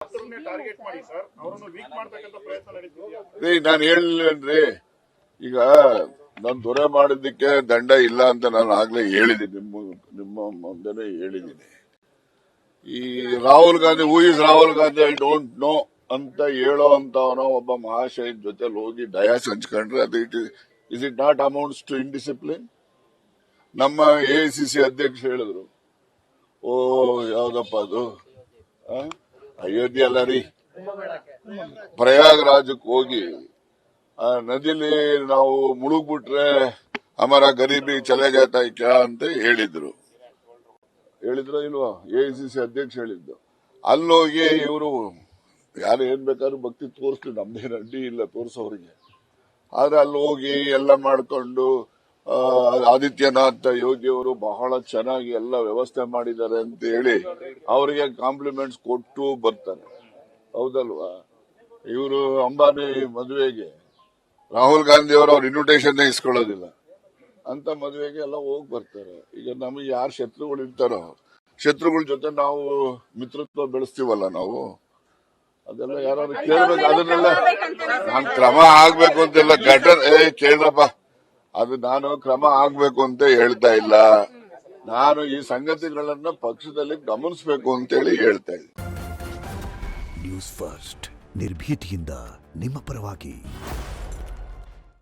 Target ಮಾಡಿ sir ಅವರನ್ನು weak ಮಾಡತಕ್ಕಂತ ಪ್ರಯತ್ನ ನಡೀತಿದೆಯಾ? ನಾನು ಹೇಳಿಲ್ಲೇನ್ರಿ, ಈಗ ನಾನು ದೊರೆ ಮಾಡಿದ್ದಕ್ಕೆ ದಂಡ ಇಲ್ಲ ಅಂತ ನಾನು ಆಗ್ಲೇ ಹೇಳಿದ್ದೀನಿ, ನಿಮ್ಮ ಮುಂದೆನೆ ಹೇಳಿದ್ದೀನಿ. ಈ Rahul Gandhi, who is Rahul Gandhi I don't know ಅಂತ ಹೇಳೋ ಅಂತವನ ಒಬ್ಬ ಮಹಾಶಯನ ಜೊತೆ ಹೋಗಿ ಡಯಾಸ್ ಹಂಚ್ಕೊಂಡ್ರೆ ಅದು is it not amounts to indiscipline? ನಮ್ಮ ಎಐಸಿಸಿ ಅಧ್ಯಕ್ಷ ಹೇಳಿದ್ರು, ಓ ಯಾವ್ದಪ್ಪ ಅದು ಅಯೋಧ್ಯೆ ಅಲ್ಲ ರೀ, ಪ್ರಯಾಗ್ರಾಜಕ್ಕೆ ಹೋಗಿ ಆ ನದಿಲಿ ನಾವು ಮುಳುಗ್ಬಿಟ್ರೆ ಹಮಾರ ಗರೀಬಿ ಚಲೆ ಜಾತಾ ಕ್ಯಾ ಅಂತ ಹೇಳಿದ್ರು ಇಲ್ವಾ? ಎಐಸಿಸಿ ಅಧ್ಯಕ್ಷ ಹೇಳಿದ್ದು. ಅಲ್ಲೋಗಿ ಇವರು ಯಾರು ಏನ್ ಬೇಕಾದ್ರೂ ಭಕ್ತಿ ತೋರಿಸ್ಲಿ, ನಮ್ದೇನು ಅಡ್ಡಿ ಇಲ್ಲ ತೋರಿಸೋರಿಗೆ. ಆದ್ರೆ ಅಲ್ಲಿ ಹೋಗಿ ಎಲ್ಲ ಮಾಡ್ಕೊಂಡು ಆದಿತ್ಯನಾಥ್ ಯೋಗಿ ಅವರು ಬಹಳ ಚೆನ್ನಾಗಿ ಎಲ್ಲ ವ್ಯವಸ್ಥೆ ಮಾಡಿದ್ದಾರೆ ಅಂತ ಹೇಳಿ ಅವರಿಗೆ ಕಾಂಪ್ಲಿಮೆಂಟ್ಸ್ ಕೊಟ್ಟು ಬರ್ತಾರೆ, ಹೌದಲ್ವಾ? ಇವರು ಅಂಬಾನಿ ಮದುವೆಗೆ ರಾಹುಲ್ ಗಾಂಧಿ ಅವರು ಅವ್ರ ಇನ್ವಿಟೇಷನ್ ಇಸ್ಕೊಳ್ಳೋದಿಲ್ಲ ಅಂತ ಮದುವೆಗೆ ಎಲ್ಲ ಹೋಗಿ ಬರ್ತಾರೆ. ಈಗ ನಮಗೆ ಯಾರು ಶತ್ರುಗಳು ಇರ್ತಾರೋ ಶತ್ರುಗಳ ಜೊತೆ ನಾವು ಮಿತ್ರತ್ವ ಬೆಳೆಸ್ತೀವಲ್ಲ ನಾವು, ಅದೆಲ್ಲ ಯಾರು ಕೇಳ್ಬೇಕು. ಅದನ್ನೆಲ್ಲ ನಾನು ಕ್ರಮ ಆಗ್ಬೇಕು ಅಂತೆಲ್ಲ ಕೇಳ್ರಪ್ಪ, ಅದು ನಾನು ಕ್ರಮ ಆಗ್ಬೇಕು ಅಂತ ಹೇಳ್ತಾ ಇಲ್ಲ, ನಾನು ಈ ಸಂಗತಿಗಳನ್ನ ಪಕ್ಷದಲ್ಲಿ ಗಮನಿಸಬೇಕು ಅಂತೇಳಿ ಹೇಳ್ತಾ ಇದ್ದೀನಿ. ನ್ಯೂಸ್ ಫಸ್ಟ್ ನಿರ್ಭೀತಿಯಿಂದ ನಿಮ್ಮ ಪರವಾಗಿ.